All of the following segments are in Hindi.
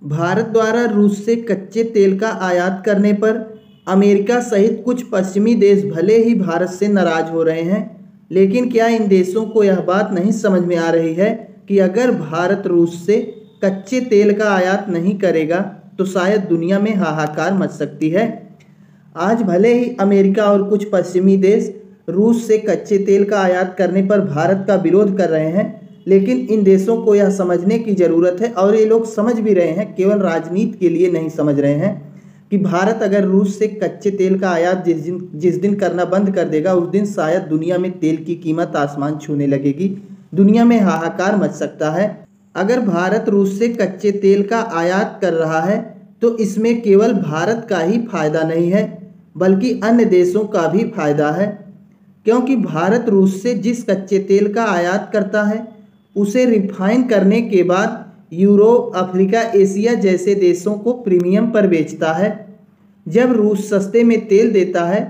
भारत द्वारा रूस से कच्चे तेल का आयात करने पर अमेरिका सहित कुछ पश्चिमी देश भले ही भारत से नाराज हो रहे हैं, लेकिन क्या इन देशों को यह बात नहीं समझ में आ रही है कि अगर भारत रूस से कच्चे तेल का आयात नहीं करेगा तो शायद दुनिया में हाहाकार मच सकती है। आज भले ही अमेरिका और कुछ पश्चिमी देश रूस से कच्चे तेल का आयात करने पर भारत का विरोध कर रहे हैं, लेकिन इन देशों को यह समझने की ज़रूरत है, और ये लोग समझ भी रहे हैं, केवल राजनीति के लिए नहीं समझ रहे हैं, कि भारत अगर रूस से कच्चे तेल का आयात जिस दिन करना बंद कर देगा उस दिन शायद दुनिया में तेल की कीमत आसमान छूने लगेगी, दुनिया में हाहाकार मच सकता है। अगर भारत रूस से कच्चे तेल का आयात कर रहा है तो इसमें केवल भारत का ही फायदा नहीं है बल्कि अन्य देशों का भी फायदा है, क्योंकि भारत रूस से जिस कच्चे तेल का आयात करता है उसे रिफाइन करने के बाद यूरोप, अफ्रीका, एशिया जैसे देशों को प्रीमियम पर बेचता है। जब रूस सस्ते में तेल देता है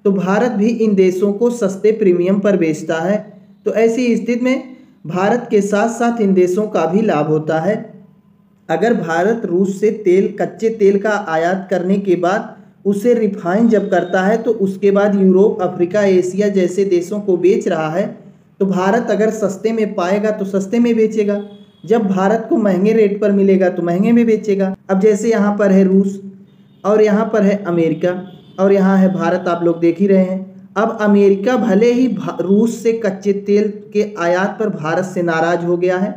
तो भारत भी इन देशों को सस्ते प्रीमियम पर बेचता है, तो ऐसी स्थिति में भारत के साथ साथ इन देशों का भी लाभ होता है। अगर भारत रूस से कच्चे तेल का आयात करने के बाद उसे रिफाइन जब करता है तो उसके बाद यूरोप, अफ्रीका, एशिया जैसे देशों को बेच रहा है, तो भारत अगर सस्ते में पाएगा तो सस्ते में बेचेगा, जब भारत को महंगे रेट पर मिलेगा तो महंगे में बेचेगा। अब जैसे यहाँ पर है रूस और यहाँ पर है अमेरिका और यहाँ है भारत, आप लोग देख ही रहे हैं। अब अमेरिका भले ही रूस से कच्चे तेल के आयात पर भारत से नाराज हो गया है,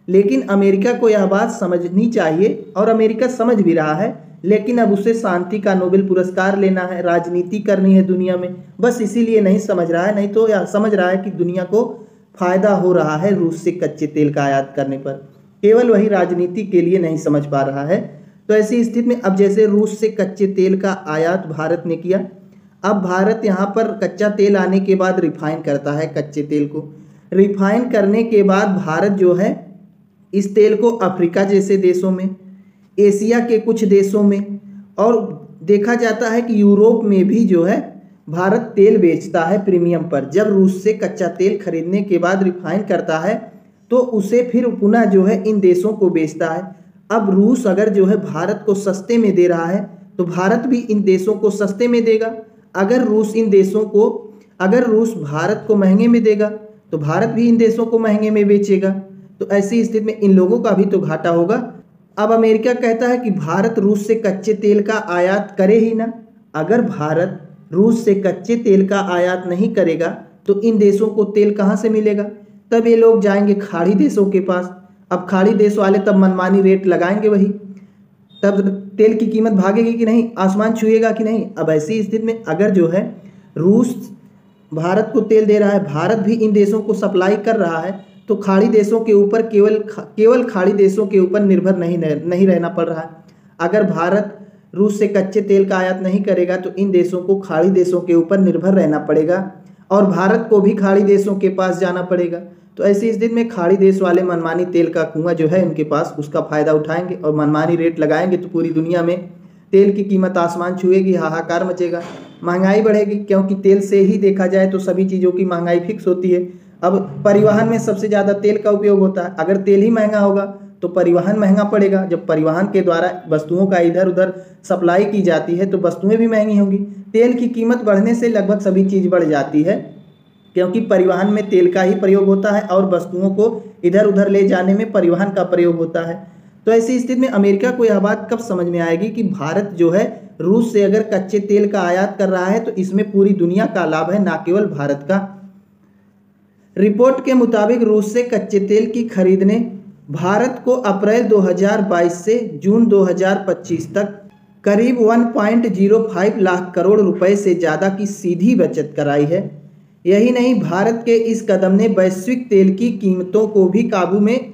लेकिन अमेरिका को यह बात समझनी चाहिए और अमेरिका समझ भी रहा है, लेकिन अब उसे शांति का नोबेल पुरस्कार लेना है, राजनीति करनी है दुनिया में, बस इसीलिए नहीं समझ रहा है, नहीं तो यह समझ रहा है कि दुनिया को फायदा हो रहा है रूस से कच्चे तेल का आयात करने पर, केवल वही राजनीति के लिए नहीं समझ पा रहा है। तो ऐसी स्थिति में अब जैसे रूस से कच्चे तेल का आयात भारत ने किया, अब भारत यहाँ पर कच्चा तेल आने के बाद रिफाइन करता है कच्चे तेल को। रिफाइन करने के बाद भारत जो है इस तेल को अफ्रीका जैसे देशों में, एशिया के कुछ देशों में और देखा जाता है कि यूरोप में भी जो है भारत तेल बेचता है प्रीमियम पर। जब रूस से कच्चा तेल खरीदने के बाद रिफाइन करता है तो उसे फिर पुनः जो है इन देशों को बेचता है। अब रूस अगर जो है भारत को सस्ते में दे रहा है तो भारत भी इन देशों को सस्ते में देगा। अगर रूस भारत को महंगे में देगा तो भारत भी इन देशों को महंगे में बेचेगा, तो ऐसी स्थिति में इन लोगों का भी तो घाटा होगा। अब अमेरिका कहता है कि भारत रूस से कच्चे तेल का आयात करे ही ना। अगर भारत रूस से कच्चे तेल का आयात नहीं करेगा तो इन देशों को तेल कहाँ से मिलेगा? तब ये लोग जाएंगे खाड़ी देशों के पास। अब खाड़ी देश वाले तब मनमानी रेट लगाएंगे, वही तब तेल की कीमत भागेगी कि नहीं, आसमान छुएगा कि नहीं। अब ऐसी स्थिति में अगर जो है रूस भारत को तेल दे रहा है, भारत भी इन देशों को सप्लाई कर रहा है, तो खाड़ी देशों के ऊपर केवल खाड़ी देशों के ऊपर निर्भर नहीं रहना पड़ रहा है। अगर भारत रूस से कच्चे तेल का आयात नहीं करेगा तो इन देशों को खाड़ी देशों के ऊपर निर्भर रहना पड़ेगा और भारत को भी खाड़ी देशों के पास जाना पड़ेगा। तो ऐसी स्थिति में खाड़ी देश वाले मनमानी तेल का कुआं जो है उनके पास, उसका फ़ायदा उठाएंगे और मनमानी रेट लगाएंगे, तो पूरी दुनिया में तेल की कीमत आसमान छुएगी, हाहाकार मचेगा, महंगाई बढ़ेगी, क्योंकि तेल से ही देखा जाए तो सभी चीज़ों की महंगाई फिक्स होती है। अब परिवहन में सबसे ज़्यादा तेल का उपयोग होता है, अगर तेल ही महंगा होगा तो परिवहन महंगा पड़ेगा। जब परिवहन के द्वारा वस्तुओं का इधर उधर सप्लाई की जाती है तो वस्तुएं भी महंगी होंगी। तेल की कीमत बढ़ने से लगभग सभी चीज़ बढ़ जाती है, क्योंकि परिवहन में तेल का ही प्रयोग होता है और वस्तुओं को इधर उधर ले जाने में परिवहन का प्रयोग होता है। तो ऐसी स्थिति में अमेरिका को यह बात कब समझ में आएगी कि भारत जो है रूस से अगर कच्चे तेल का आयात कर रहा है तो इसमें पूरी दुनिया का लाभ है, ना केवल भारत का। रिपोर्ट के मुताबिक रूस से कच्चे तेल की खरीदने भारत को अप्रैल 2022 से जून 2025 तक करीब 1.05 लाख करोड़ रुपए से ज़्यादा की सीधी बचत कराई है। यही नहीं, भारत के इस कदम ने वैश्विक तेल की कीमतों को भी काबू में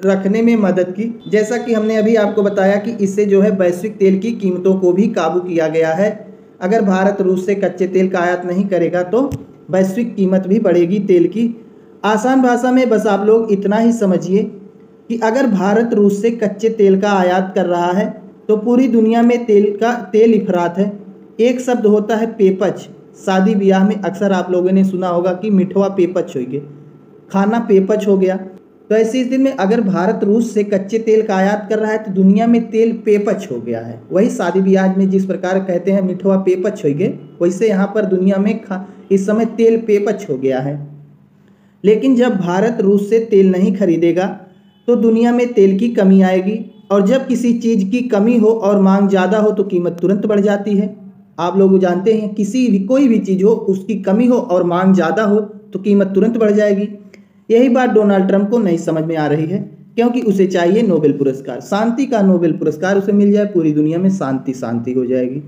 रखने में मदद की। जैसा कि हमने अभी आपको बताया कि इससे जो है वैश्विक तेल की कीमतों को भी काबू किया गया है। अगर भारत रूस से कच्चे तेल का आयात नहीं करेगा तो वैश्विक कीमत भी बढ़ेगी तेल की। आसान भाषा में बस आप लोग इतना ही समझिए कि अगर भारत रूस से कच्चे तेल का आयात कर रहा है तो पूरी दुनिया में तेल इफरात है। एक शब्द होता है पेपच। शादी ब्याह में अक्सर आप लोगों ने सुना होगा कि मिठवा पेपच हो गया, खाना पेपच हो गया। तो ऐसी स्थिति में अगर भारत रूस से कच्चे तेल का आयात कर रहा है तो दुनिया में तेल पेपच हो गया है। वही शादी ब्याह में जिस प्रकार कहते हैं मिठवा पेपच हो गए, वैसे यहाँ पर दुनिया में इस समय तेल पेपच हो गया है। लेकिन जब भारत रूस से तेल नहीं खरीदेगा तो दुनिया में तेल की कमी आएगी, और जब किसी चीज़ की कमी हो और मांग ज़्यादा हो तो कीमत तुरंत बढ़ जाती है। आप लोग जानते हैं किसी भी कोई भी चीज़ हो उसकी कमी हो और मांग ज़्यादा हो तो कीमत तुरंत बढ़ जाएगी। यही बात डोनाल्ड ट्रंप को नहीं समझ में आ रही है, क्योंकि उसे चाहिए नोबेल पुरस्कार, शांति का नोबेल पुरस्कार उसे मिल जाए, पूरी दुनिया में शांति शांति हो जाएगी।